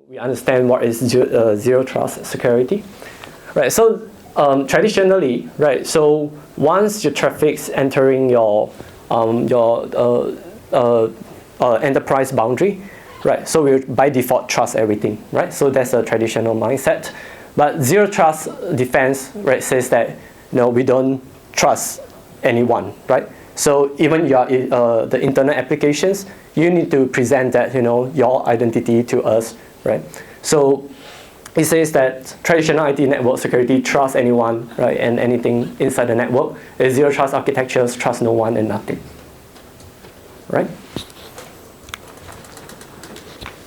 We understand what is zero trust security, right? So traditionally, right? So once your traffic's entering your enterprise boundary, right? So we by default trust everything, right? So that's a traditional mindset. But zero trust defense, right, says that we don't trust anyone, right? So even your the internal applications, you need to present that your identity to us, right? So it says that traditional IT network security trusts anyone, right, and anything inside the network. A zero trust architectures trust no one and nothing, right?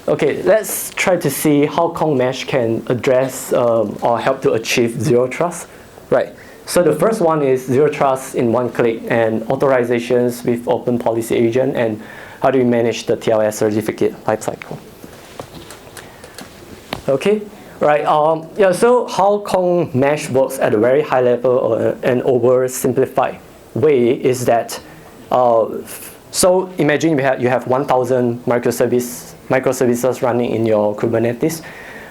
Okay, let's try to see how Kong Mesh can address or help to achieve zero trust, right? So the first one is zero trust in one click and authorizations with open policy agent, and how do we manage the TLS certificate lifecycle? Okay, right. So how Kong Mesh works at a very high level and oversimplified way is that, so imagine you have 1,000 microservices running in your Kubernetes.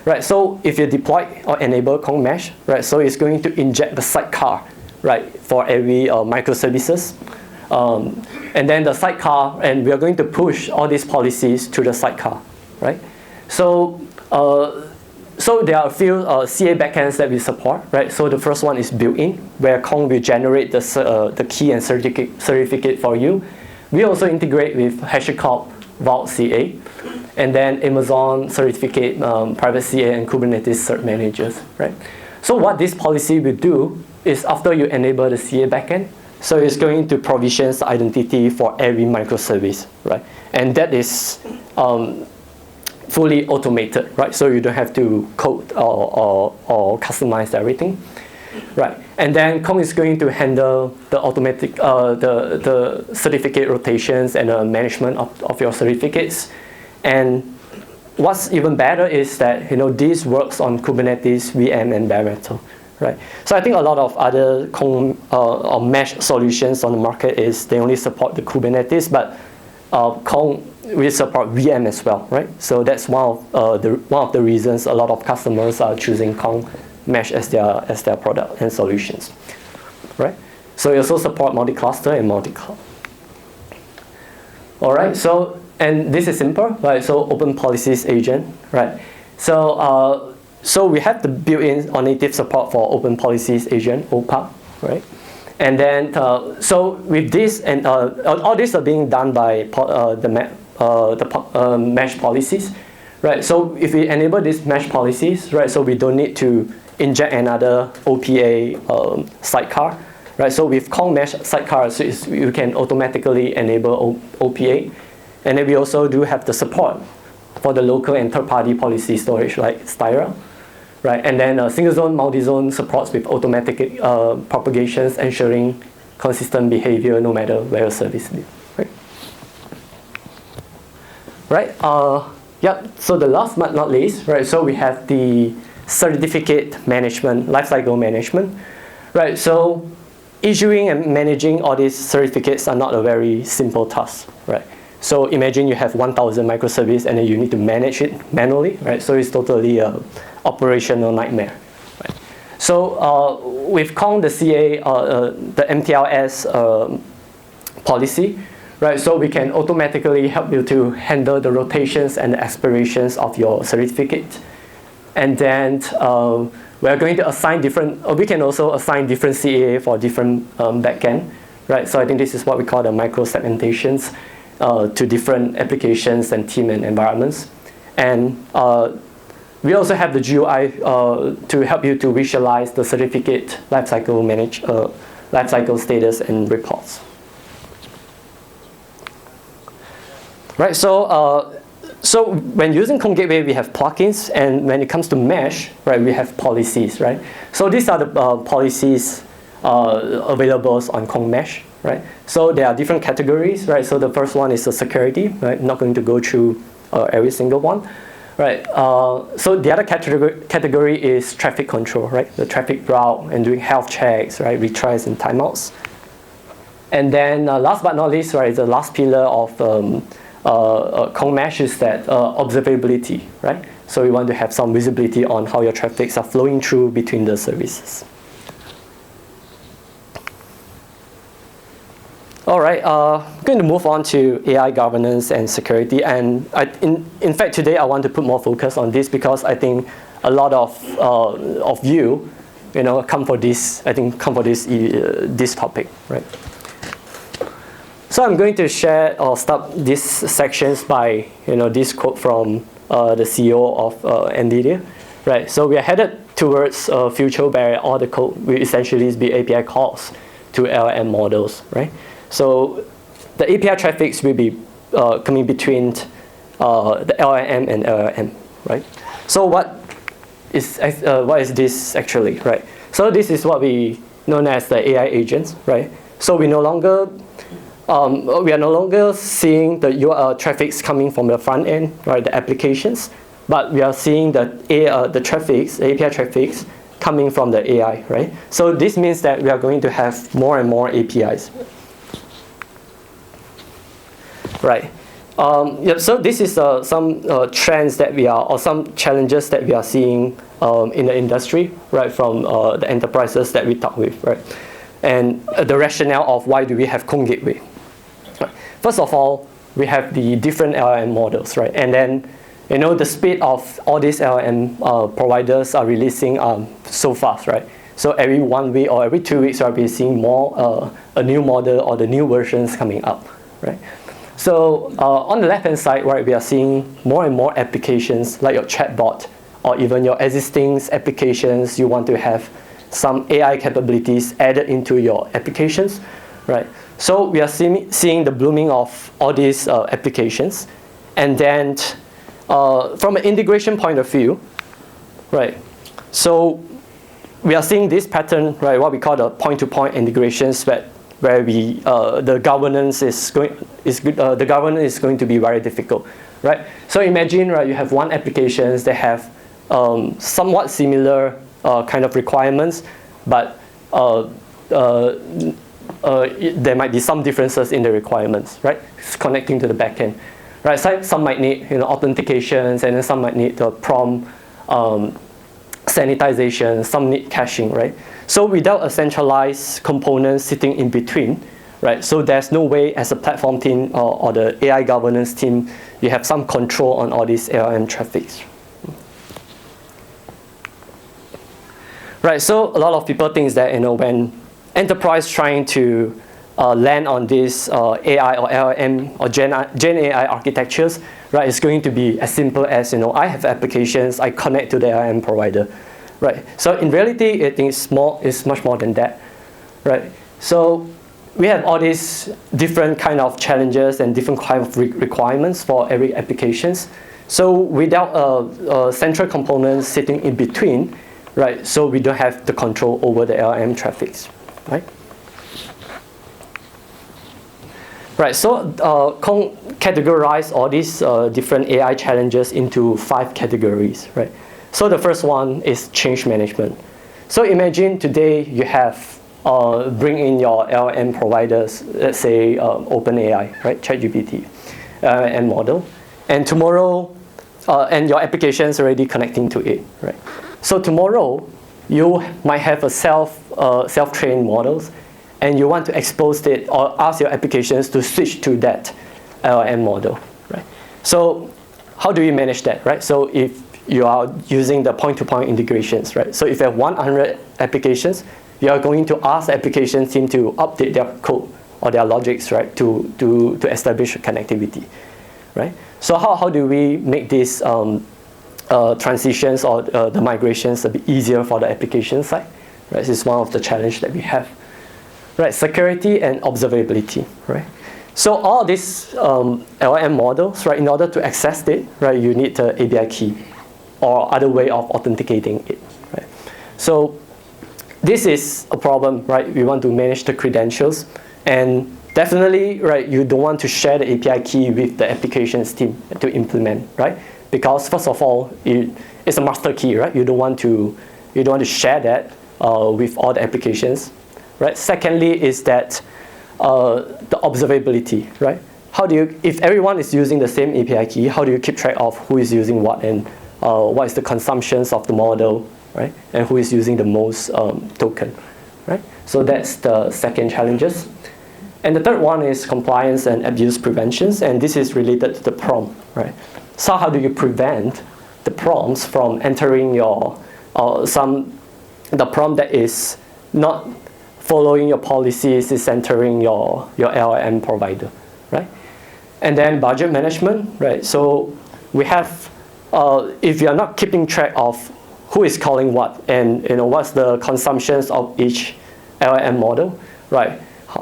Right, so if you deploy or enable Kong Mesh, right, so it's going to inject the sidecar, right, for every microservices. And then the sidecar, and we are going to push all these policies to the sidecar, right? So, so there are a few CA backends that we support, right? So the first one is built-in, where Kong will generate the key and certificate for you. We also integrate with HashiCorp Vault CA. And then Amazon certificate, private CA, and Kubernetes cert managers, right? So what this policy will do is after you enable the CA backend, so it's going to provision the identity for every microservice, right? And that is fully automated, right? So you don't have to code or customize everything, right? And then Kong is going to handle the automatic, the certificate rotations and the management of your certificates. And what's even better is that this works on Kubernetes, VM, and bare metal, right? So I think a lot of other Kong or mesh solutions on the market is they only support the Kubernetes, but Kong we support VM as well, right? So that's one of the reasons a lot of customers are choosing Kong Mesh as their product and solutions, right? So we also support multi-cluster and multi-cloud. All right, so. And this is simple, right? So open policies agent, right? So so we have the built-in or native support for open policies agent, OPA, right? And then so with this and all this are being done by the mesh policies, right? So if we enable these mesh policies, right? So we don't need to inject another OPA sidecar, right? So with Kong Mesh sidecar, so you can automatically enable OPA. And then we also do have the support for the local and third-party policy storage like Styra, right? And then single zone, multi-zone supports with automatic propagations, ensuring consistent behavior no matter where your service lives, right? Right. Yeah. So the last but not least, right? So we have the certificate management, lifecycle management, right? So issuing and managing all these certificates are not a very simple task, right? So imagine you have 1,000 microservices and then you need to manage it manually, right? So it's totally an operational nightmare, right? So with Kong, the CA, the MTLS policy, right? So we can automatically help you to handle the rotations and the expirations of your certificate. And then we are going to assign different, we can also assign different CA for different backend, right? So I think this is what we call the micro segmentations. To different applications and team and environments. And we also have the GUI to help you to visualize the certificate lifecycle status and reports. Right, so so when using Kong Gateway, we have plugins, and when it comes to Mesh, right, we have policies, right? So these are the policies available on Kong Mesh. Right, so there are different categories, right? So the first one is the security, right? I'm not going to go through every single one, right? So the other category is traffic control, right? The traffic route and doing health checks, right? Retries and timeouts. And then last but not least, right, the last pillar of Kong mesh is that observability, right? So we want to have some visibility on how your traffics are flowing through between the services. All right, I'm going to move on to AI governance and security. And in fact, today I want to put more focus on this because I think a lot of you come for this. I think come for this topic, right? So I'm going to share or start these sections by this quote from the CEO of NVIDIA, right? So we are headed towards a future where all the code will essentially be API calls to LLM models, right? So the API traffics will be coming between the LLM and LLM, right? So what is this actually, right? So this is what we known as the AI agents, right? So we are no longer seeing the URL traffics coming from the front end, right? The applications, but we are seeing the API traffics coming from the AI, right? So this means that we are going to have more and more APIs. Right. So this is some trends that or some challenges that we are seeing in the industry, right, from the enterprises that we talk with, right, and the rationale of why do we have Kong Gateway. Right. First of all, we have the different LLM models, right, and then the speed of all these LLM providers are releasing so fast, right. So every 1 week or every 2 weeks, we'll be seeing more a new model or the new versions coming up, right. So on the left-hand side, right, we are seeing more and more applications like your chatbot or even your existing applications. You want to have some AI capabilities added into your applications, right? So we are seeing the blooming of all these applications. And then from an integration point of view, right, so we are seeing this pattern, right, what we call the point-to-point integrations, where the governance is going to be very difficult, right? So imagine, right, you have one applications that have somewhat similar kind of requirements, but there might be some differences in the requirements, right? It's connecting to the backend, right? So some might need authentications, and then some might need the prompt sanitization, some need caching, right? So without a centralized component sitting in between, right? So there's no way as a platform team or the AI governance team, you have some control on all these LLM traffics. Right, so a lot of people think that when enterprise trying to land on this AI or LLM or Gen AI architectures, right, it's going to be as simple as I have applications, I connect to the LLM provider. Right. So in reality, I think it's much more than that. Right. So we have all these different kind of challenges and different kind of requirements for every applications. So without a central component sitting in between, right? So we don't have the control over the LLM traffics. Right. Right. So Kong categorize all these different AI challenges into 5 categories. Right. So the first one is change management. So imagine today you have bring in your LLM providers, let's say OpenAI, right, ChatGPT, and model, and tomorrow, and your application is already connecting to it, right? So tomorrow you might have a self-trained models, and you want to expose it or ask your applications to switch to that LLM model, right? So how do you manage that, right? So if you are using the point-to-point integrations, right? So if you have 100 applications, you are going to ask the application team to update their code or their logics, right, to establish connectivity, right? So how do we make these transitions or the migrations a bit easier for the application side? Right, this is one of the challenges that we have. Right, security and observability, right? So all these LLM models, right, in order to access it, right, you need the API key or other way of authenticating it, right? So this is a problem, right? We want to manage the credentials, and definitely, right, you don't want to share the API key with the applications team to implement, right? Because first of all, it's a master key, right? You don't want to share that with all the applications, right? Secondly, is that the observability, right? how do you, if everyone is using the same API key, how do you keep track of who is using what and what is the consumptions of the model, right? And who is using the most token, right? So that's the second challenges. And the third one is compliance and abuse preventions, and this is related to the prompt, right? So how do you prevent the prompts from entering your, the prompt that is not following your policies is entering your LLM provider, right? And then budget management, right? So we have, if you are not keeping track of who is calling what and what's the consumptions of each LLM model, right?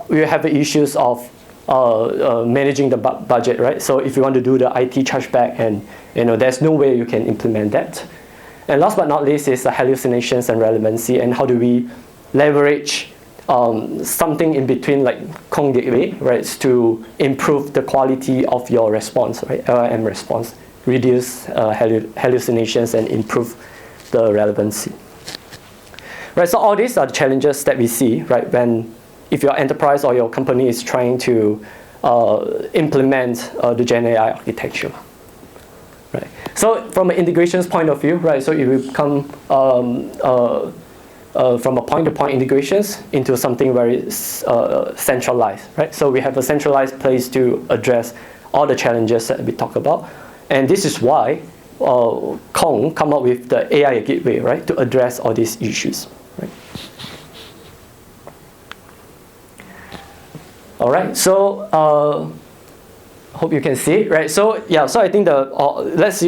We have the issues of managing the budget, right? So if you want to do the IT chargeback and there's no way you can implement that. And last but not least is the hallucinations and relevancy, and how do we leverage something in between like Kong Gateway, right, to improve the quality of your response, right, LLM response, reduce hallucinations and improve the relevancy. Right, so all these are the challenges that we see, right, if your enterprise or your company is trying to implement the Gen AI architecture. Right. So from an integrations point of view, right, so if we come from a point-to-point integrations into something very centralized, right? So we have a centralized place to address all the challenges that we talk about. And this is why Kong come up with the AI gateway, right, to address all these issues. Right? All right, so hope you can see it, right? So yeah, so I think let's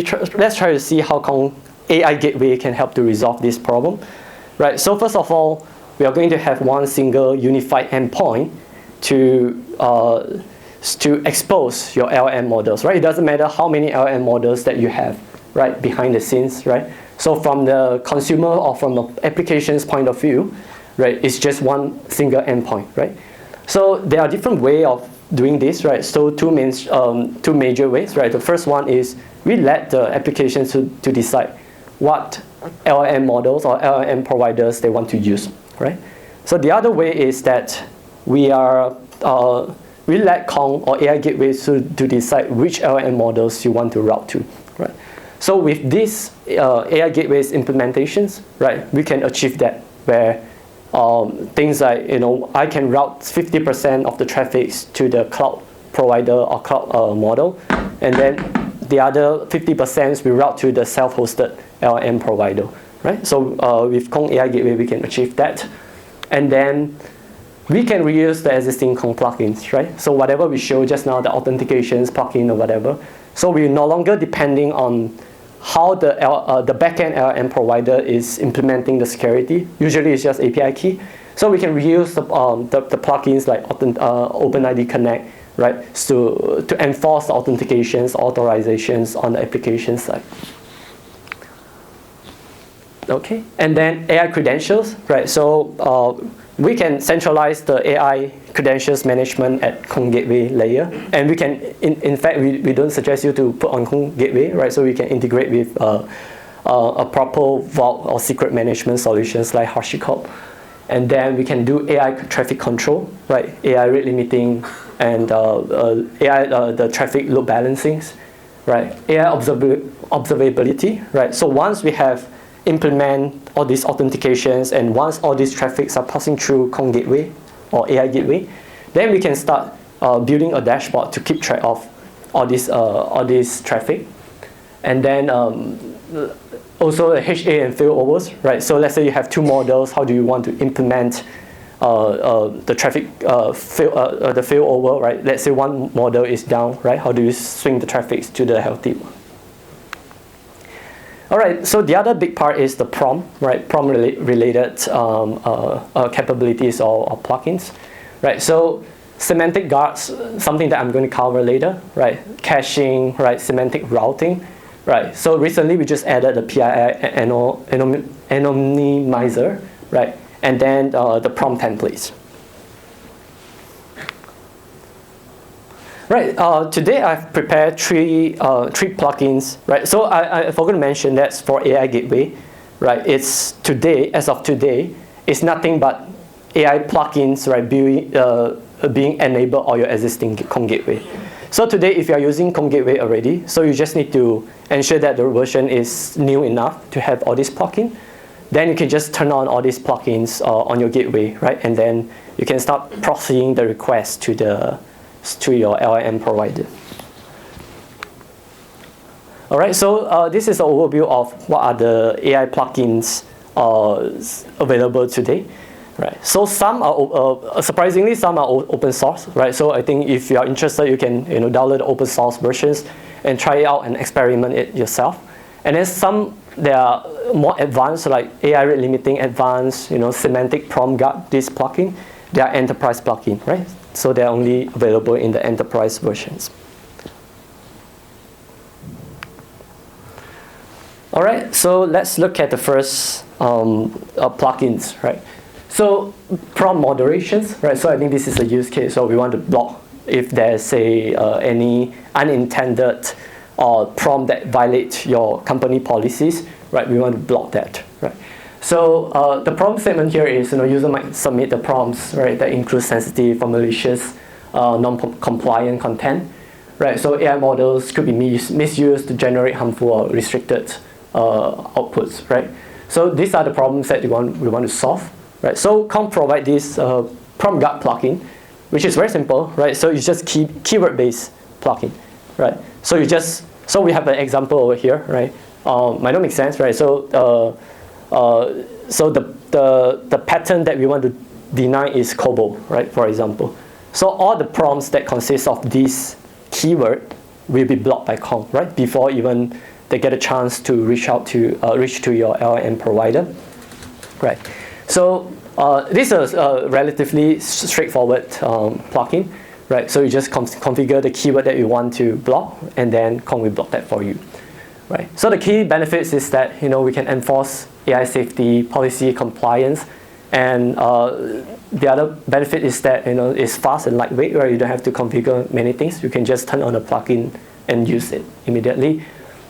try to see how Kong AI gateway can help to resolve this problem, right? So first of all, we are going to have one single unified endpoint to expose your LLM models, right? It doesn't matter how many LLM models that you have, right, behind the scenes, right? So from the consumer or from the application's point of view, right, it's just one single endpoint, right? So there are different ways of doing this, right? So two major ways, right? The first one is we let the applications to decide what LLM models or LLM providers they want to use, right? So the other way is that we let Kong or AI gateways to decide which LLM models you want to route to, right? So with these AI gateways implementations, right, we can achieve that where things like, I can route 50% of the traffic to the cloud provider or cloud model, and then the other 50% we route to the self-hosted LLM provider, right? So with Kong AI Gateway, we can achieve that. And then we can reuse the existing Kong plugins, right? So whatever we show just now, the authentications plugin or whatever, so we're no longer depending on how the backend LLM provider is implementing the security. Usually it's just API key. So we can reuse the plugins like OpenID Connect, right, to enforce the authentications, authorizations on the application side. Okay, and then AI credentials, right? So we can centralize the AI credentials management at Kong Gateway layer, and we can, in fact, we don't suggest you to put on Kong Gateway, right? So we can integrate with a proper vault or secret management solutions like HashiCorp, and then we can do AI traffic control, right? AI rate limiting and the traffic load balancings, right? AI observability, right? So once we have implement all these authentications and once all these traffics are passing through Kong Gateway or AI Gateway, then we can start building a dashboard to keep track of all this traffic. And then also the HA and failovers, right? So let's say you have two models, how do you want to implement the traffic the failover, right? Let's say one model is down, right? How do you swing the traffic to the healthy one? All right, so the other big part is the prompt, right? Prompt-related capabilities or plugins, right? So semantic guards, something that I'm going to cover later, right? Caching, right? Semantic routing, right? So recently we just added the PII anonymizer, right? And then the prompt templates. Right, today I've prepared three plugins, right? So I forgot to mention that's for AI Gateway, right? It's today, as of today, it's nothing but AI plugins, right, being enabled on your existing Kong Gateway. So today, if you are using Kong Gateway already, so you just need to ensure that the version is new enough to have all these plugins. Then you can just turn on all these plugins on your gateway, right? And then you can start processing the request to your LLM provider. All right, so this is an overview of what are the AI plugins available today, right? So some are surprisingly some are open source, right? So I think if you are interested, you can download the open source versions and try it out and experiment it yourself. And then some they are more advanced, like AI rate limiting advanced, semantic prompt guard. This plugin, they are enterprise plugin, right? So they are only available in the enterprise versions. All right, so let's look at the first plugins, right? So prompt moderations, right? So I think this is a use case. So we want to block if there's any unintended prompt that violates your company policies, right? We want to block that, right? So the prompt statement here is, user might submit the prompts, right, that include sensitive or malicious, non-compliant content, right? So AI models could be misused to generate harmful or restricted outputs, right? So these are the problems that we want to solve, right? So Kong provide this prompt guard plugin, which is very simple, right? So it's just keyword-based plugin, right? So we have an example over here, right? Might not make sense, right? So the pattern that we want to deny is COBOL, right? For example, so all the prompts that consist of this keyword will be blocked by Kong, right? Before even they get a chance to reach to your LLM provider, right? So this is a relatively straightforward plugin, right? So you just configure the keyword that you want to block, and then Kong will block that for you, right? So the key benefits is that we can enforce AI safety, policy compliance, and the other benefit is that it's fast and lightweight, right? You don't have to configure many things. You can just turn on a plugin and use it immediately,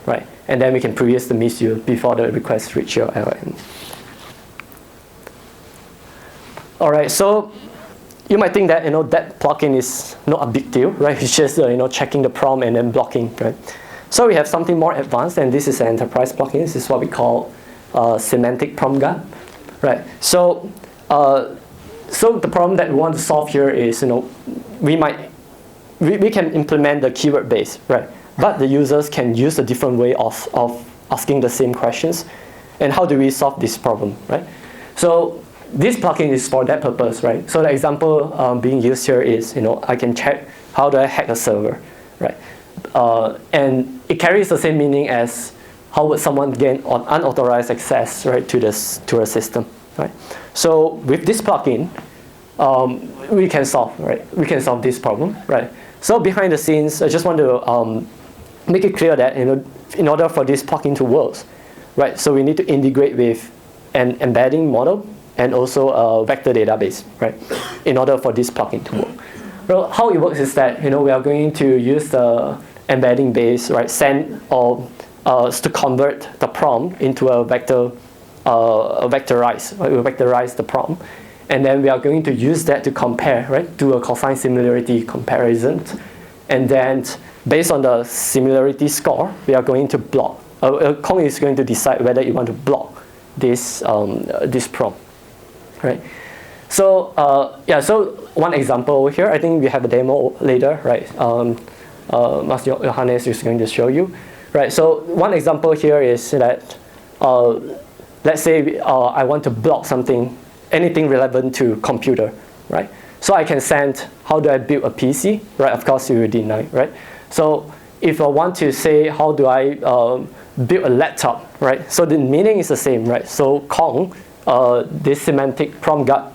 right? And then we can previous the misuse before the request reach your LLM. All right, so you might think that that plugin is not a big deal, right? It's just checking the prompt and then blocking, right? So we have something more advanced, and this is an enterprise plugin. This is what we call semantic prompt guard, right? So the problem that we want to solve here is we can implement the keyword base, right? But the users can use a different way of asking the same questions. And how do we solve this problem, right? So this plugin is for that purpose, right? So the example being used here is, I can check how do I hack a server, right? And it carries the same meaning as how would someone gain unauthorized access, right, to a system, right? So with this plugin, we can solve, right? We can solve this problem, right? So behind the scenes, I just want to make it clear that in order for this plugin to work, right? So we need to integrate with an embedding model and also a vector database, right? In order for this plugin to work. Well, how it works is that we are going to use the embedding base, right? To convert the prompt into a vectorize. Right? We vectorize the prompt, and then we are going to use that to compare, right? Do a cosine similarity comparison, and then based on the similarity score, we are going to block. Kong is going to decide whether you want to block this prompt, right? So so one example over here. I think we have a demo later, right? Master Yohanes is going to show you, right? So one example here is that let's say I want to block anything relevant to computer, right? So I can send, how do I build a PC, right? Of course, you will deny, right? So if I want to say, how do I build a laptop, right? So the meaning is the same, right? So Kong, this semantic prompt guard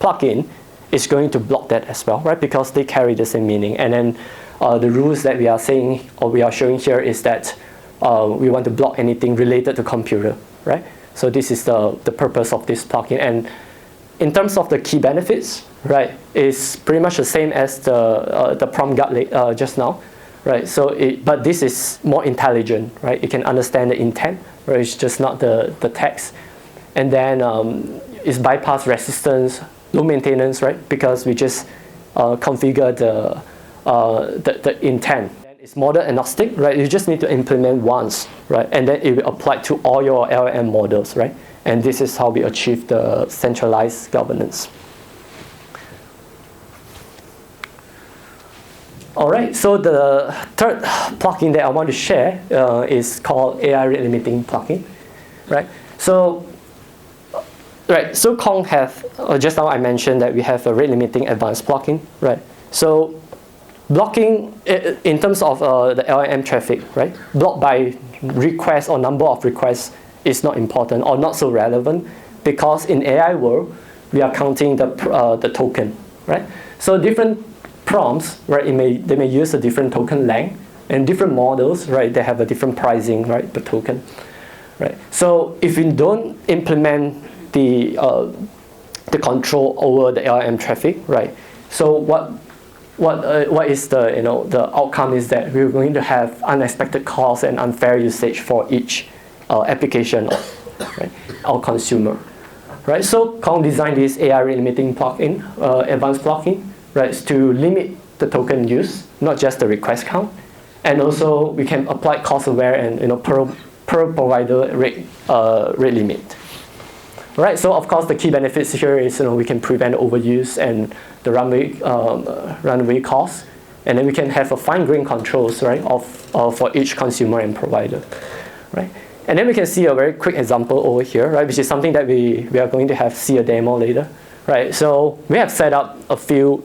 plugin is going to block that as well, right? Because they carry the same meaning. And then the rules that we are saying, or we are showing here, is that we want to block anything related to computer, right? So this is the purpose of this plugin. And in terms of the key benefits, right, it's pretty much the same as the prompt guard just now, right? So but this is more intelligent, right? It can understand the intent, right? It's just not the text. And then it's bypass resistance, low maintenance, right? Because we just configure the intent. It's model agnostic, right? You just need to implement once, right? And then it will apply to all your LLM models, right? And this is how we achieve the centralized governance. All right, so the third plugin that I want to share is called AI rate limiting plugin, right? So Kong have, just now I mentioned that we have a rate limiting advanced plugin, right? So blocking, in terms of the LLM traffic, right? Blocked by requests or number of requests is not important or not so relevant, because in AI world, we are counting the token, right? So different prompts, right? They may use a different token length, and different models, right? They have a different pricing, right? Per token, right? So if we don't implement the control over the LLM traffic, right? So what is the outcome is that we're going to have unexpected costs and unfair usage for each application, right? Our consumer, right? So Kong designed this AI rate limiting plugin, advanced plugin, right, to limit the token use, not just the request count, and also we can apply cost aware and per provider rate limit. Right, so of course the key benefits here is we can prevent overuse and the runway costs, and then we can have a fine-grained controls, right, for each consumer and provider, right. And then we can see a very quick example over here, right, which is something that we are going to see a demo later, right. So we have set up a few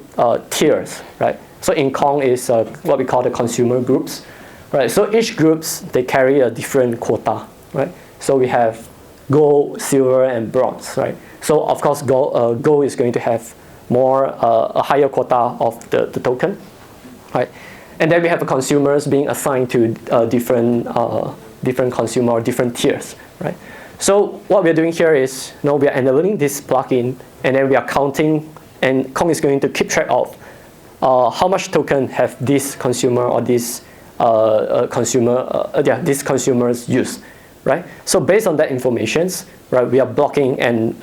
tiers, right. So in Kong is what we call the consumer groups, right. So each groups they carry a different quota, right. So we have gold, silver, and bronze, right? So of course, gold is going to have a higher quota of the token, right? And then we have the consumers being assigned to different consumer or different tiers, right? So what we're doing here is, we are enabling this plugin, and then we are counting, and Kong is going to keep track of how much token have this consumer or these consumers used. Right. So based on that information, right, we are blocking and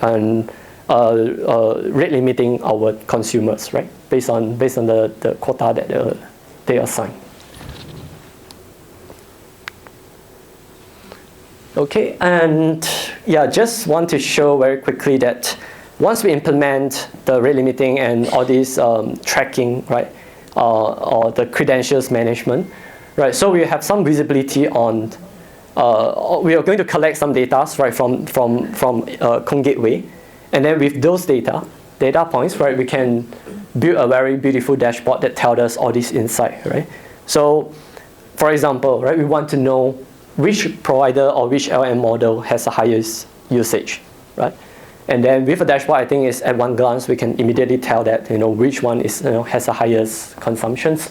rate limiting our consumers, right, based on the quota that they assign. Okay, and just want to show very quickly that once we implement the rate limiting and all these tracking, right, or the credentials management, right, so we have some visibility on. We are going to collect some data, right, from Kong Gateway, and then with those data points, right, we can build a very beautiful dashboard that tells us all this insight, right. So, for example, right, we want to know which provider or which LM model has the highest usage, right, and then with a dashboard, I think is at one glance we can immediately tell that which one is has the highest consumptions.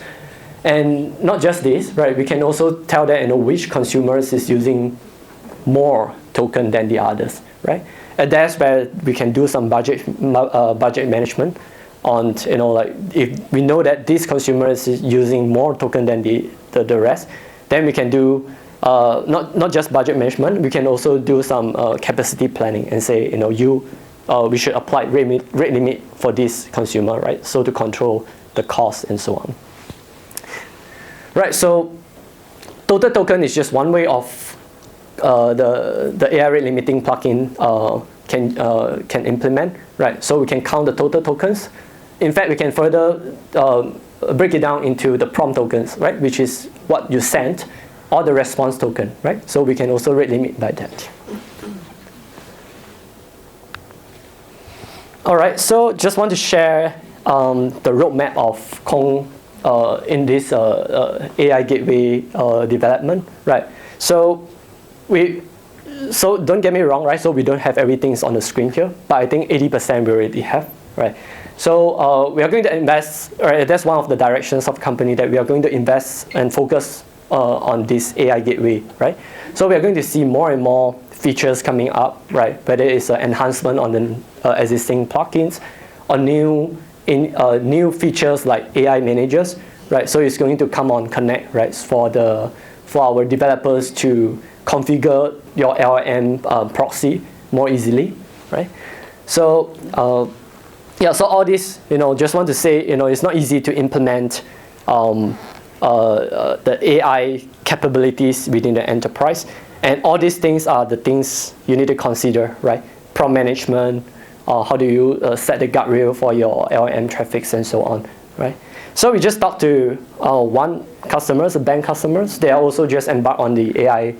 And not just this, right? We can also tell that which consumers is using more token than the others, right? And that's where we can do some budget management on like if we know that this consumer is using more token than the rest, then we can do not just budget management. We can also do some capacity planning and say we should apply rate limit for this consumer, right? So to control the cost and so on. Right, so total token is just one way of the AI rate limiting plugin can implement, right? So we can count the total tokens. In fact, we can further break it down into the prompt tokens, right? Which is what you sent, or the response token, right? So we can also rate limit by that. All right, so just want to share the roadmap of Kong in this AI gateway development, right? So don't get me wrong, right? So we don't have everything on the screen here, but I think 80% we already have, right? So we are going to invest, right? That's one of the directions of the company that we are going to invest and focus on this AI gateway, right? So we are going to see more and more features coming up, right? Whether it's an enhancement on the existing plugins or new features like AI managers, right? So it's going to come on Connect, right? For our developers to configure your LLM proxy more easily, right? So so all this, just want to say, it's not easy to implement the AI capabilities within the enterprise. And all these things are the things you need to consider, right? Prompt management, how do you set the guardrail for your LLM traffics and so on, right? So we just talked to one customers, a bank customers. They are also just embarked on the AI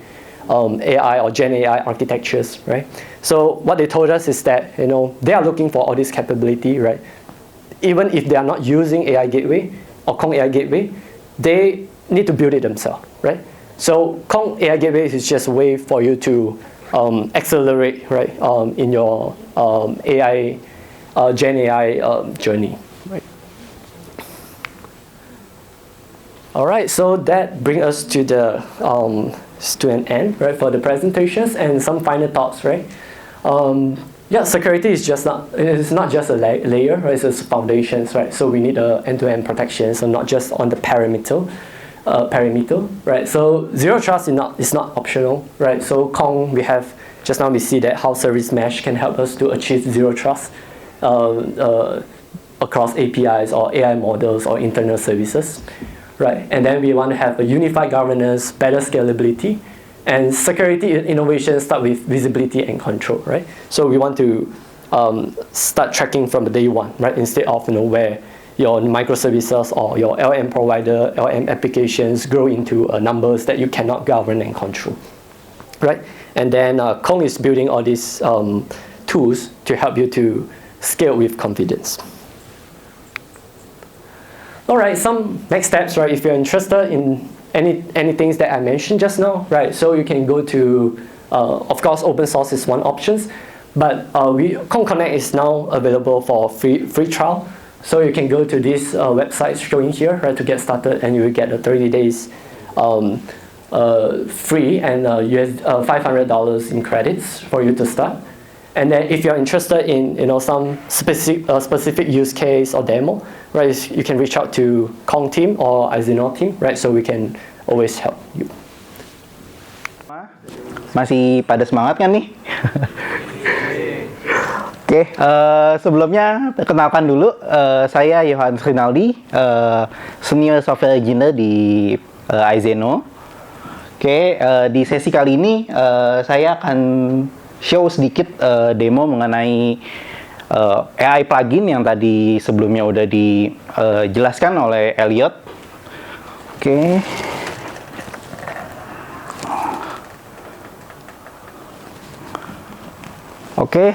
or Gen AI architectures, right? So what they told us is that they are looking for all this capability, right? Even if they are not using AI Gateway or Kong AI Gateway, they need to build it themselves, right? So Kong AI Gateway is just a way for you to accelerate, right, in your Gen AI journey, right? All right, so that brings us to the to an end, right, for the presentations and some final thoughts, right? Yeah, security is it's not just a layer, right? It's just foundations, right? So we need end-to-end protection, so not just on the perimeter, right? So zero trust is not optional, right? So Kong, just now we see that how service mesh can help us to achieve zero trust across APIs or AI models or internal services, right? And then we want to have a unified governance, better scalability, and security innovation start with visibility and control, right? So we want to start tracking from the day one, right? Instead of where your microservices or your LM provider, LM applications grow into numbers that you cannot govern and control, right? And then Kong is building all these tools to help you to scale with confidence. All right, some next steps, right? If you're interested in any things that I mentioned just now, right? So you can go to, of course, open source is one option, but Kong Connect is now available for free trial. So you can go to this website showing here, right, to get started, and you will get a 30 days free and $500 in credits for you to start. And then if you're interested in some specific use case or demo, right, you can reach out to Kong team or iZeno team, right? So we can always help you. Masih pada semangat kan nih? Oke, sebelumnya perkenalkan dulu, saya Yohanes Rinaldy, Senior Software Engineer di iZeno. Oke, di sesi kali ini saya akan show sedikit demo mengenai AI plugin yang tadi sebelumnya udah dijelaskan oleh Elliott. Oke. Oke,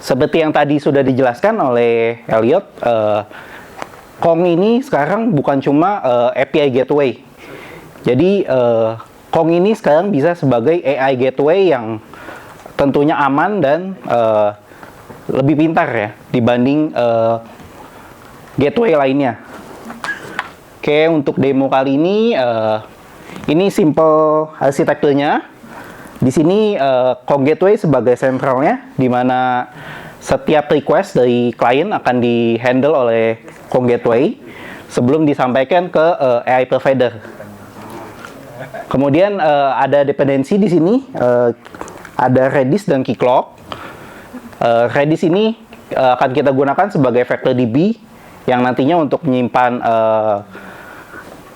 seperti yang tadi sudah dijelaskan oleh Elliott, Kong ini sekarang bukan cuma API gateway. Jadi Kong ini sekarang bisa sebagai AI gateway yang tentunya aman dan lebih pintar ya dibanding gateway lainnya. Oke, untuk demo kali ini simple arsitekturnya. Di sini Kong Gateway sebagai sentralnya, di mana setiap request dari klien akan di-handle oleh Kong Gateway sebelum disampaikan ke AI provider. Kemudian ada dependensi di sini, ada Redis dan Keycloak. Redis ini akan kita gunakan sebagai vector DB yang nantinya untuk menyimpan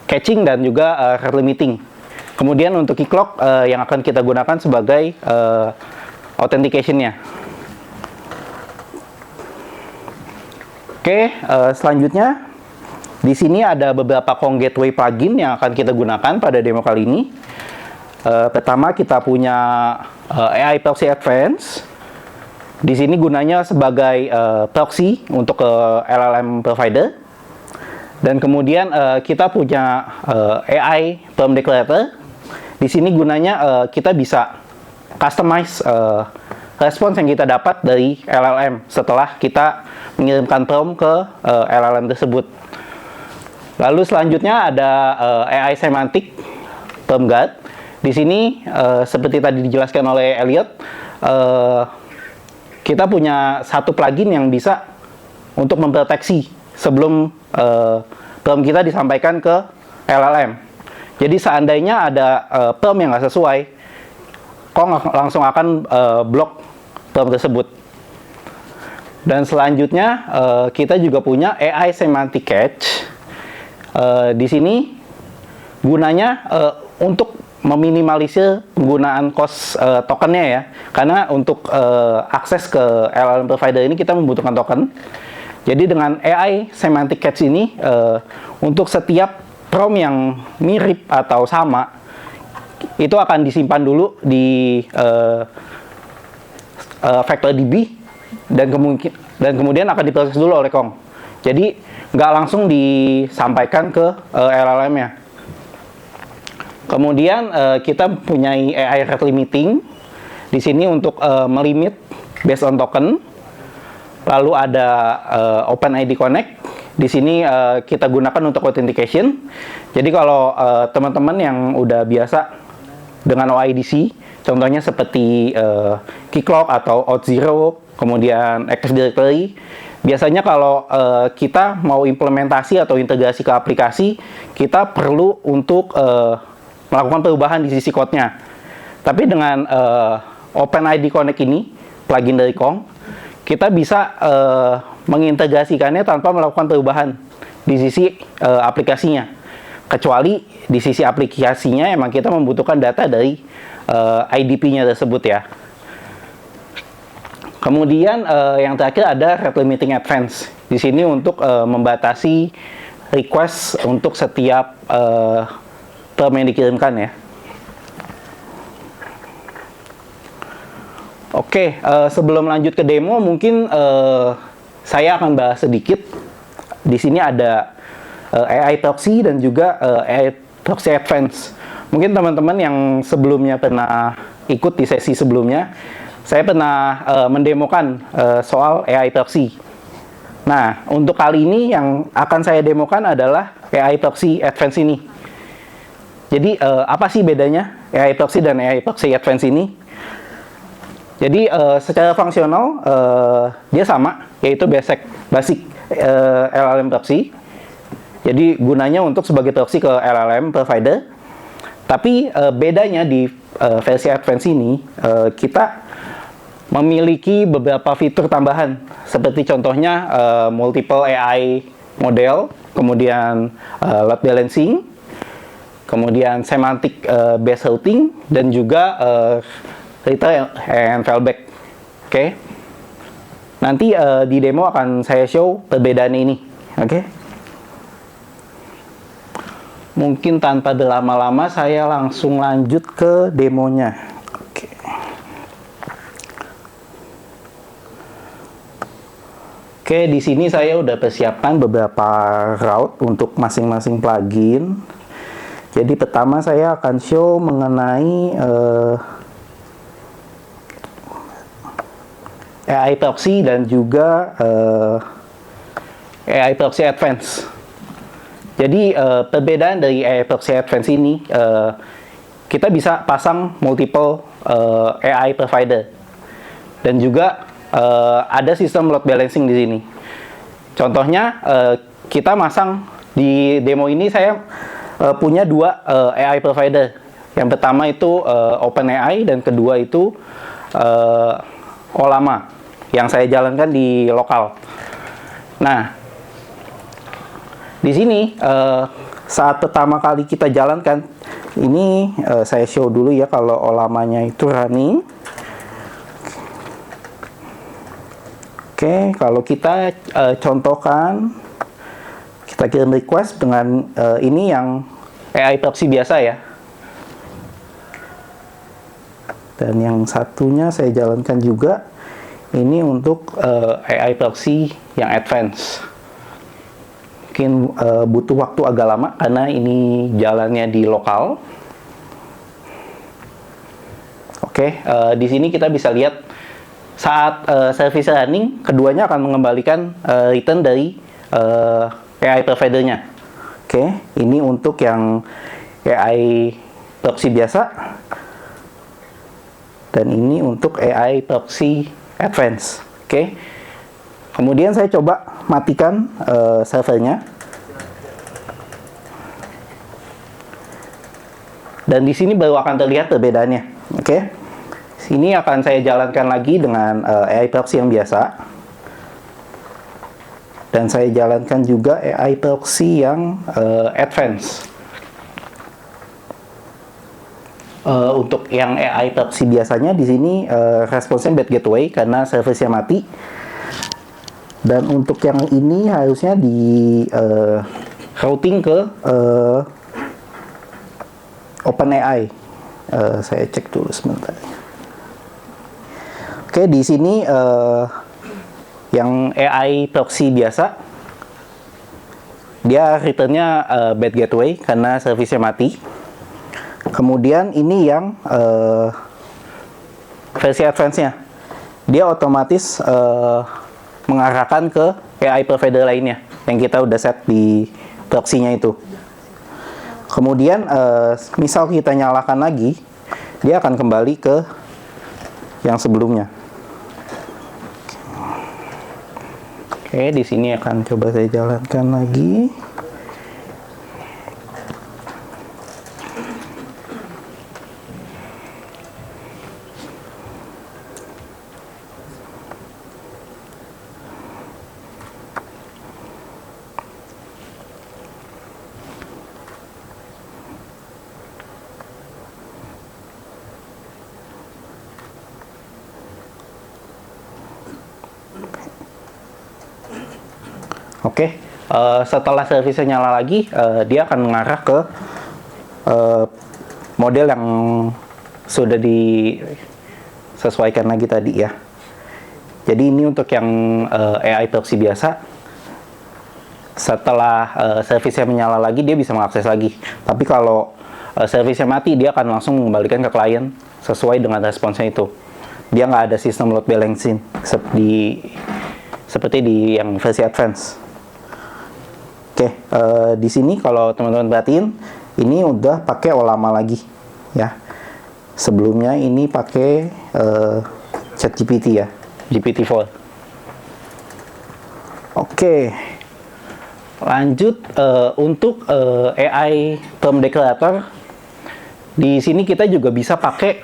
caching dan juga rate limiting. Kemudian untuk Keycloak yang akan kita gunakan sebagai authentication-nya. Oke, selanjutnya di sini ada beberapa Kong Gateway plugin yang akan kita gunakan pada demo kali ini. Pertama kita punya AI Proxy Advanced. Di sini gunanya sebagai proxy untuk LLM provider. Dan kemudian kita punya AI Prompt Declarator. Di sini gunanya kita bisa customize respons yang kita dapat dari LLM setelah kita mengirimkan prompt ke LLM tersebut. Lalu selanjutnya ada AI Semantic Prompt Guard. Di sini seperti tadi dijelaskan oleh Elliott, kita punya satu plugin yang bisa untuk memproteksi sebelum prompt kita disampaikan ke LLM. Jadi seandainya ada prompt yang nggak sesuai, Kong langsung akan blok prompt tersebut. Dan selanjutnya kita juga punya AI Semantic Catch. Di sini gunanya untuk meminimalisir penggunaan cost tokennya ya, karena untuk akses ke LLM provider ini kita membutuhkan token. Jadi dengan AI semantic catch ini, untuk setiap prompt yang mirip atau sama, itu akan disimpan dulu di vector DB dan kemudian akan diproses dulu oleh Kong. Jadi nggak langsung disampaikan ke LLM-nya. Kemudian kita punyai AI rate limiting di sini untuk melimit based on token. Lalu ada OpenID Connect. Di sini kita gunakan untuk authentication. Jadi kalau teman-teman yang udah biasa dengan OIDC, contohnya seperti Keycloak atau Auth0, kemudian Active Directory, biasanya kalau kita mau implementasi atau integrasi ke aplikasi, kita perlu untuk melakukan perubahan di sisi code-nya. Tapi dengan OpenID Connect ini, plugin dari Kong, kita bisa mengintegrasikannya tanpa melakukan perubahan di sisi aplikasinya. Kecuali di sisi aplikasinya emang kita membutuhkan data dari IDP-nya tersebut ya. Kemudian yang terakhir ada rate limiting advance. Di sini untuk membatasi request untuk setiap term yang dikirimkan ya. Oke, sebelum lanjut ke demo, mungkin saya akan bahas sedikit. Di sini ada AI proxy dan juga AI proxy advance. Mungkin teman-teman yang sebelumnya pernah ikut di sesi sebelumnya, saya pernah mendemokan soal AI proxy. Nah, untuk kali ini yang akan saya demokan adalah AI proxy advance ini. Jadi, apa sih bedanya AI proxy dan AI proxy advance ini? Jadi secara fungsional dia sama, yaitu basic LLM proxy. Jadi gunanya untuk sebagai proxy ke LLM provider. Tapi bedanya di versi advance ini, kita memiliki beberapa fitur tambahan, seperti contohnya multiple AI model, kemudian load balancing, kemudian semantic based routing, dan juga return and fallback. Oke. Nanti di demo akan saya show perbedaan ini. Oke. Mungkin tanpa berlama-lama saya langsung lanjut ke demonya. Oke. Oke, di sini saya udah persiapkan beberapa route untuk masing-masing plugin. Jadi pertama saya akan show mengenai AI proxy dan juga AI proxy advance. Jadi perbedaan dari AI proxy advance ini, kita bisa pasang multiple AI provider dan juga ada sistem load balancing di sini. Contohnya kita masang di demo ini, saya punya dua AI provider. Yang pertama itu OpenAI dan kedua itu Olama yang saya jalankan di lokal. Nah, di sini saat pertama kali kita jalankan, ini saya show dulu ya kalau Olamanya itu running. Oke, kalau kita contohkan, kita kirim request dengan ini yang AI proxy biasa ya. Dan yang satunya saya jalankan juga, ini untuk AI proxy yang advance. Mungkin butuh waktu agak lama karena ini jalannya di lokal. Oke, di sini kita bisa lihat saat service running, keduanya akan mengembalikan return dari AI providernya. Oke, ini untuk yang AI proxy biasa. Dan ini untuk AI proxy advance. Oke. Kemudian saya coba matikan servernya. Dan di sini baru akan terlihat perbedaannya. Oke. Sini akan saya jalankan lagi dengan AI proxy yang biasa. Dan saya jalankan juga AI proxy yang advance. Untuk yang AI proxy biasanya di sini responsnya bad gateway karena service-nya mati. Dan untuk yang ini harusnya di routing ke OpenAI. Saya cek dulu sebentar. Oke, di sini yang AI proxy biasa, dia returnnya bad gateway karena service-nya mati. Kemudian ini yang versi advance-nya, dia otomatis mengarahkan ke AI provider lainnya yang kita udah set di proxy-nya itu. Kemudian misal kita nyalakan lagi, dia akan kembali ke yang sebelumnya. Oke, di sini akan coba saya jalankan lagi. Oke, setelah servisnya nyala lagi, dia akan mengarah ke model yang sudah disesuaikan lagi tadi ya. Jadi ini untuk yang AI proxy biasa. Setelah servisnya menyala lagi, dia bisa mengakses lagi. Tapi kalau servisnya mati, dia akan langsung mengembalikan ke klien sesuai dengan responsnya itu. Dia nggak ada sistem load balancing seperti di yang versi advance. Oke, di sini kalau teman-teman perhatiin, ini udah pakai OLAMA lagi, ya. Sebelumnya ini pakai ChatGPT ya, GPT-4. Oke, lanjut untuk AI term declarator. Di sini kita juga bisa pakai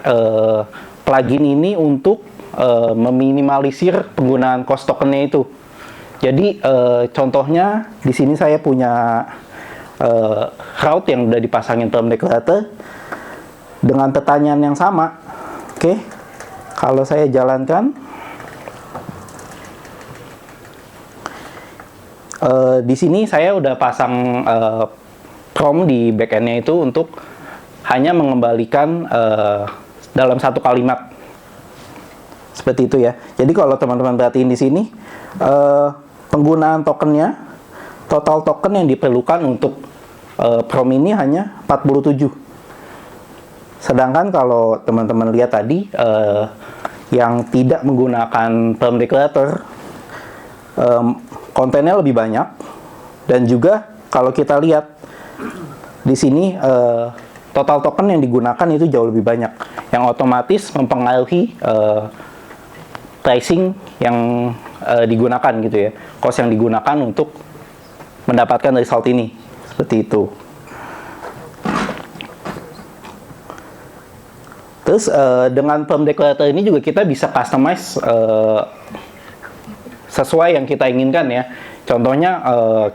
plugin ini untuk meminimalisir penggunaan cost tokennya itu. Jadi contohnya di sini saya punya route yang udah dipasangin term declarator dengan pertanyaan yang sama. Oke, kalau saya jalankan, di sini saya udah pasang prompt di backendnya itu untuk hanya mengembalikan dalam satu kalimat seperti itu ya. Jadi kalau teman-teman perhatiin di sini, penggunaan tokennya, total token yang diperlukan untuk prompt ini hanya 47. Sedangkan kalau teman-teman lihat tadi, yang tidak menggunakan term declarator, kontennya lebih banyak. Dan juga kalau kita lihat di sini, total token yang digunakan itu jauh lebih banyak, yang otomatis mempengaruhi pricing yang digunakan gitu ya, cost yang digunakan untuk mendapatkan result ini, seperti itu. Terus dengan term declarator ini juga kita bisa customize sesuai yang kita inginkan ya. Contohnya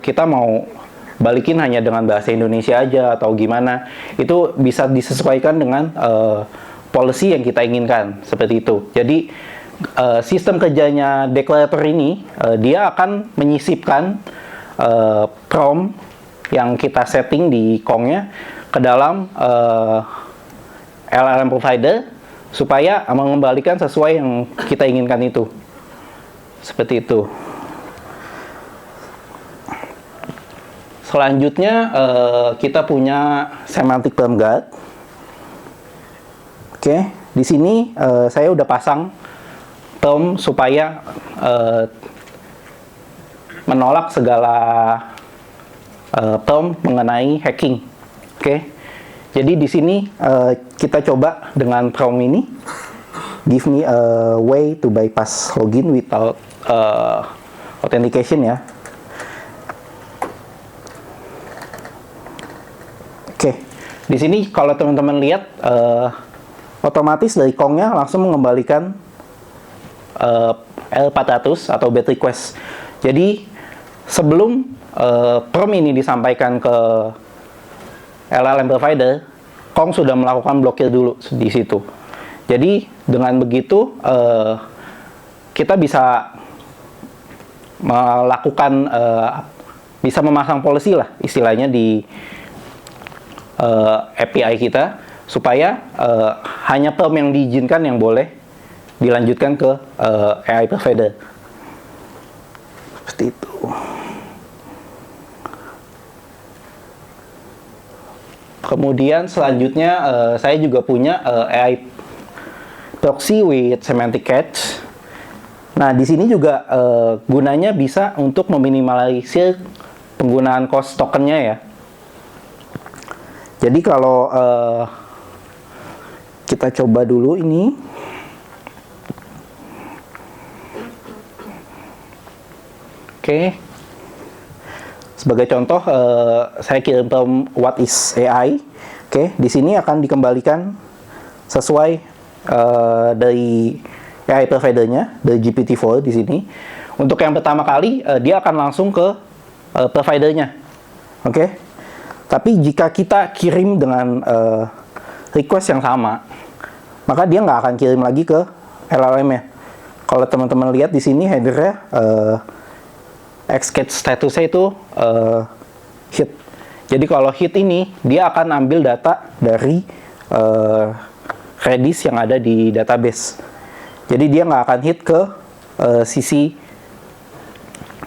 kita mau balikin hanya dengan bahasa Indonesia aja atau gimana, itu bisa disesuaikan dengan policy yang kita inginkan, seperti itu. Jadi sistem kerjanya declarator ini, dia akan menyisipkan prompt yang kita setting di Kong-nya ke dalam LLM provider supaya mengembalikan sesuai yang kita inginkan itu. Seperti itu. Selanjutnya kita punya semantic term guard. Oke, di sini saya udah pasang term supaya menolak segala term mengenai hacking. Oke, jadi di sini kita coba dengan prompt ini, give me a way to bypass login without authentication ya. Oke, di sini kalau teman-teman lihat, otomatis dari Kong-nya langsung mengembalikan L400 atau bad request. Jadi sebelum prompt ini disampaikan ke LLM provider, Kong sudah melakukan blokir dulu di situ. Jadi dengan begitu kita bisa melakukan bisa memasang policy lah istilahnya di API kita, supaya hanya prompt yang diizinkan yang boleh dilanjutkan ke AI provider. Seperti itu. Kemudian selanjutnya saya juga punya AI proxy with semantic cache. Nah, di sini juga gunanya bisa untuk meminimalisir penggunaan cost tokennya ya. Jadi kalau kita coba dulu ini. Oke. Sebagai contoh, saya kirim prompt what is AI. Oke, di sini akan dikembalikan sesuai dari AI providernya, dari GPT-4 di sini. Untuk yang pertama kali, dia akan langsung ke providernya. Oke. Tapi jika kita kirim dengan request yang sama, maka dia nggak akan kirim lagi ke LLM-nya. Kalau teman-teman lihat di sini header-nya, Xcatch statusnya itu hit. Jadi kalau hit ini, dia akan ambil data dari Redis yang ada di database. Jadi dia nggak akan hit ke sisi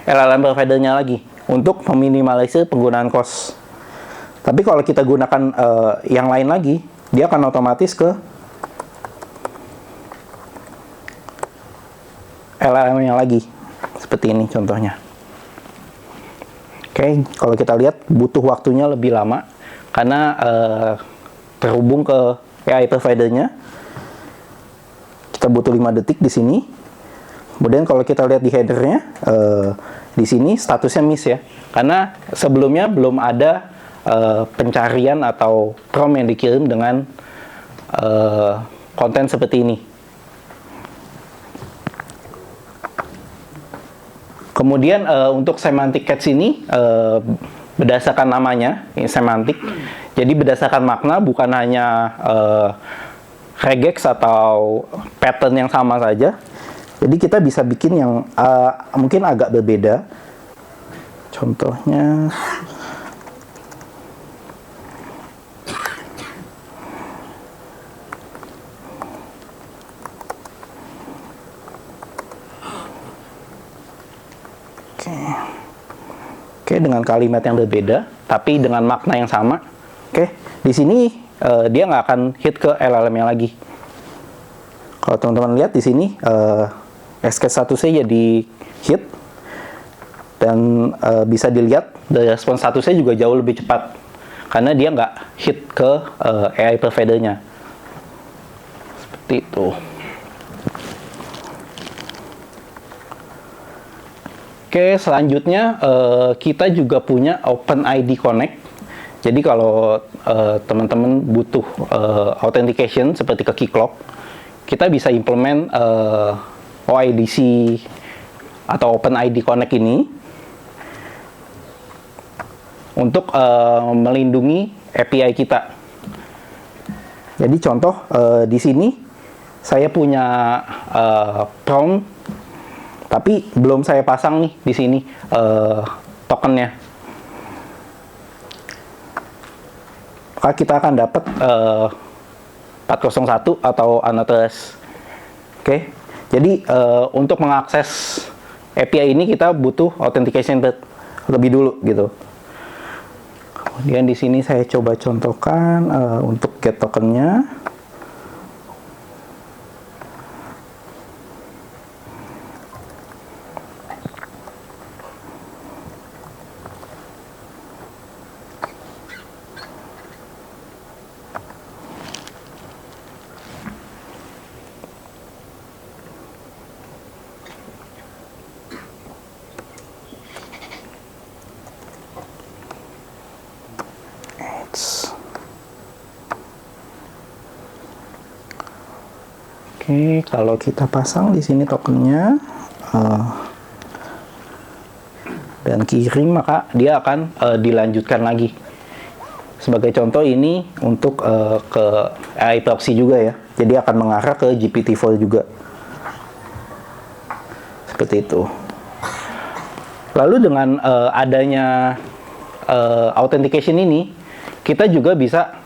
LLM providernya lagi untuk meminimalisir penggunaan cost. Tapi kalau kita gunakan yang lain lagi, dia akan otomatis ke LLM-nya lagi. Seperti ini contohnya. Oke, kalau kita lihat butuh waktunya lebih lama karena terhubung ke AI providernya. Kita butuh 5 detik di sini. Kemudian kalau kita lihat di headernya, di sini statusnya miss ya, karena sebelumnya belum ada pencarian atau prompt yang dikirim dengan konten seperti ini. Kemudian untuk semantic cache ini berdasarkan namanya, ini semantik. Jadi berdasarkan makna, bukan hanya regex atau pattern yang sama saja. Jadi kita bisa bikin yang mungkin agak berbeda. Contohnya, Oke, dengan kalimat yang berbeda, tapi dengan makna yang sama. Oke, di sini dia nggak akan hit ke LLM-nya lagi. Kalau teman-teman lihat di sini, Xcatch statusnya jadi hit, dan bisa dilihat dari respon statusnya juga jauh lebih cepat, karena dia nggak hit ke AI providernya. Seperti itu. Oke, selanjutnya kita juga punya OpenID Connect. Jadi kalau teman-teman butuh authentication seperti ke Keycloak, kita bisa implement OIDC atau OpenID Connect ini untuk melindungi API kita. Jadi contoh di sini saya punya prompt, tapi belum saya pasang nih di sini tokennya. Maka kita akan dapat 401 atau unauthorized. Oke, jadi untuk mengakses API ini kita butuh authentication lebih dulu gitu. Kemudian di sini saya coba contohkan untuk get tokennya. Oke, kalau kita pasang di sini tokennya, dan kirim, maka dia akan dilanjutkan lagi. Sebagai contoh ini untuk ke AI proxy juga ya, jadi akan mengarah ke GPT-4 juga. Seperti itu. Lalu dengan adanya authentication ini, kita juga bisa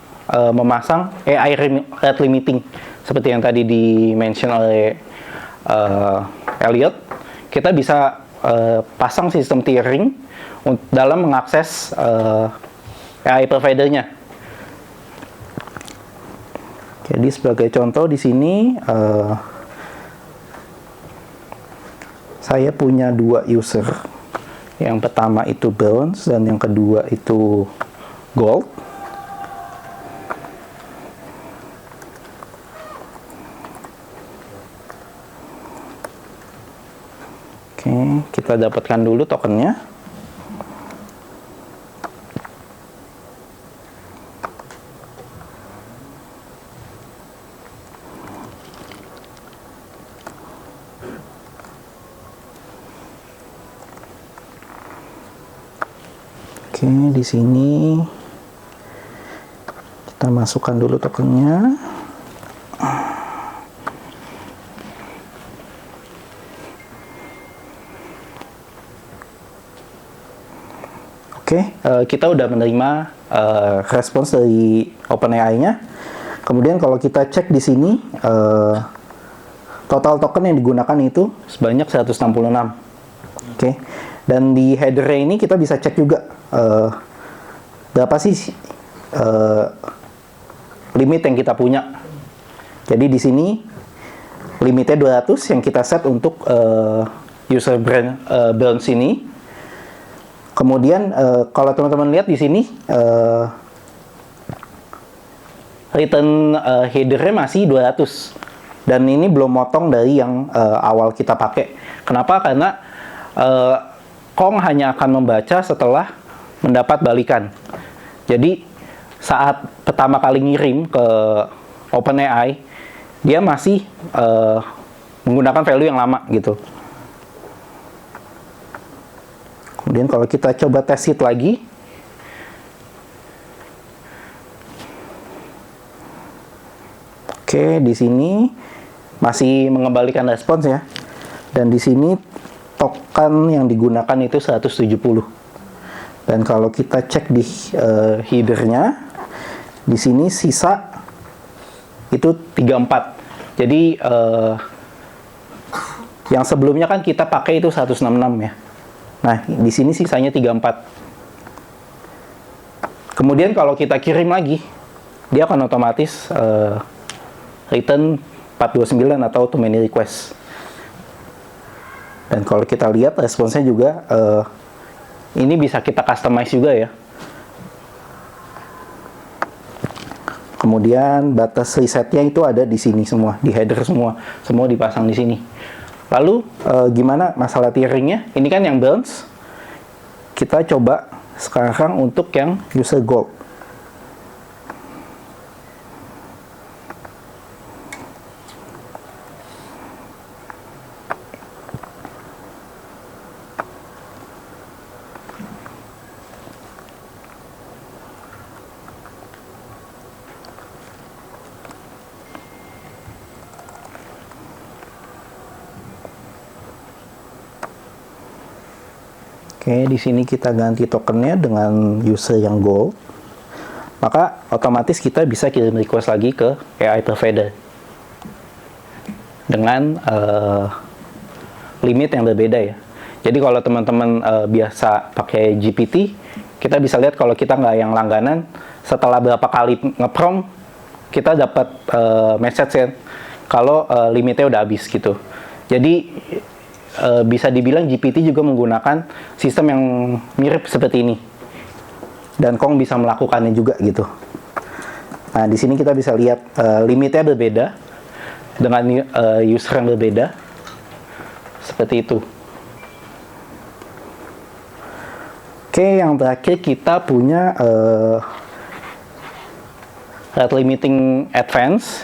memasang AI rate limiting seperti yang tadi di-mention oleh Elliott. Kita bisa pasang sistem tiering dalam mengakses AI providernya. Jadi sebagai contoh di sini saya punya 2 user. Yang pertama itu bronze dan yang kedua itu gold. Oke, kita dapatkan dulu tokennya. Oke, di sini kita masukkan dulu tokennya. Oke, kita udah menerima respons dari OpenAI-nya. Kemudian kalau kita cek di sini, total token yang digunakan itu sebanyak 166. Oke, dan di header ini kita bisa cek juga berapa sih limit yang kita punya. Jadi di sini limitnya 200 yang kita set untuk user bronze ini. Kemudian kalau teman-teman lihat di sini return header-nya masih 200 dan ini belum motong dari yang awal kita pakai. Kenapa? Karena Kong hanya akan membaca setelah mendapat balikan. Jadi saat pertama kali ngirim ke OpenAI, dia masih menggunakan value yang lama gitu. Kemudian kalau kita coba test it lagi, oke, di sini masih mengembalikan respons ya. Dan di sini token yang digunakan itu 170. Dan kalau kita cek di header-nya, di sini sisa itu 34. Jadi yang sebelumnya kan kita pakai itu 166 ya. Nah, di sini sisanya 34. Kemudian kalau kita kirim lagi, dia akan otomatis return 429 atau too many request. Dan kalau kita lihat responsnya juga, ini bisa kita customize juga ya. Kemudian batas resetnya itu ada di sini semua, di header semua dipasang di sini. Lalu gimana masalah tieringnya? Ini kan yang bronze. Kita coba sekarang untuk yang user gold. Oke, di sini kita ganti tokennya dengan user yang gold. Maka otomatis kita bisa kirim request lagi ke AI provider dengan limit yang berbeda ya. Jadi kalau teman-teman biasa pakai GPT, kita bisa lihat kalau kita nggak yang langganan, setelah berapa kali nge-prompt, kita dapat message ya, kalau limitnya udah habis gitu. Jadi bisa dibilang GPT juga menggunakan sistem yang mirip seperti ini, dan Kong bisa melakukannya juga gitu. Nah, di sini kita bisa lihat limitnya berbeda dengan user yang berbeda, seperti itu. Oke, yang terakhir kita punya rate limiting advance,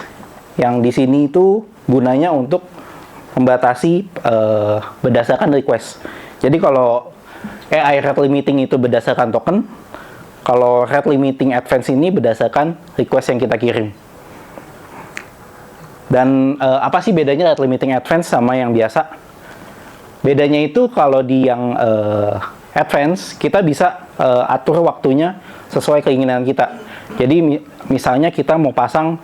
yang di sini itu gunanya untuk membatasi berdasarkan request. Jadi kalau AI rate limiting itu berdasarkan token. Kalau rate limiting advance ini berdasarkan request yang kita kirim. Dan apa sih bedanya rate limiting advance sama yang biasa? Bedanya itu kalau di yang advance, kita bisa atur waktunya sesuai keinginan kita. Jadi misalnya kita mau pasang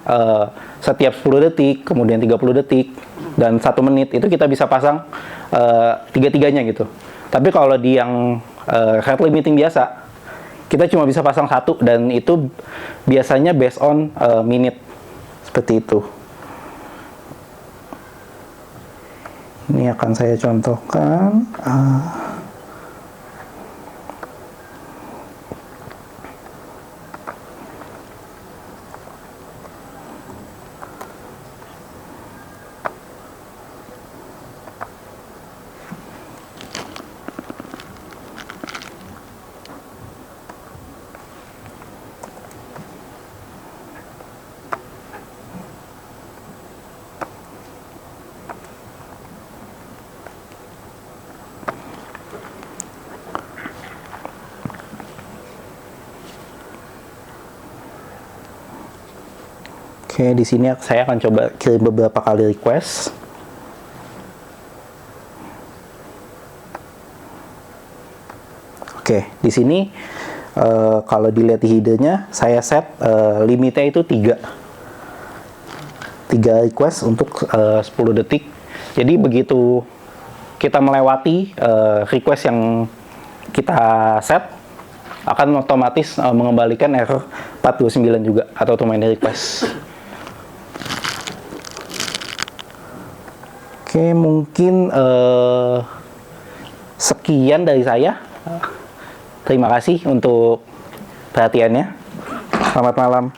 setiap 10 detik, kemudian 30 detik, dan 1 menit, itu kita bisa pasang tiga-tiganya gitu. Tapi kalau di yang rate limiting biasa, kita cuma bisa pasang 1, dan itu biasanya based on minute. Seperti itu. Ini akan saya contohkan. Oke, di sini saya akan coba kirim beberapa kali request. Oke, di sini kalau dilihat di hiddennya, saya set limitnya itu 3 request untuk 10 detik. Jadi begitu kita melewati request yang kita set, akan otomatis mengembalikan error 429 juga, atau too many request. Oke, mungkin sekian dari saya. Terima kasih untuk perhatiannya. Selamat malam.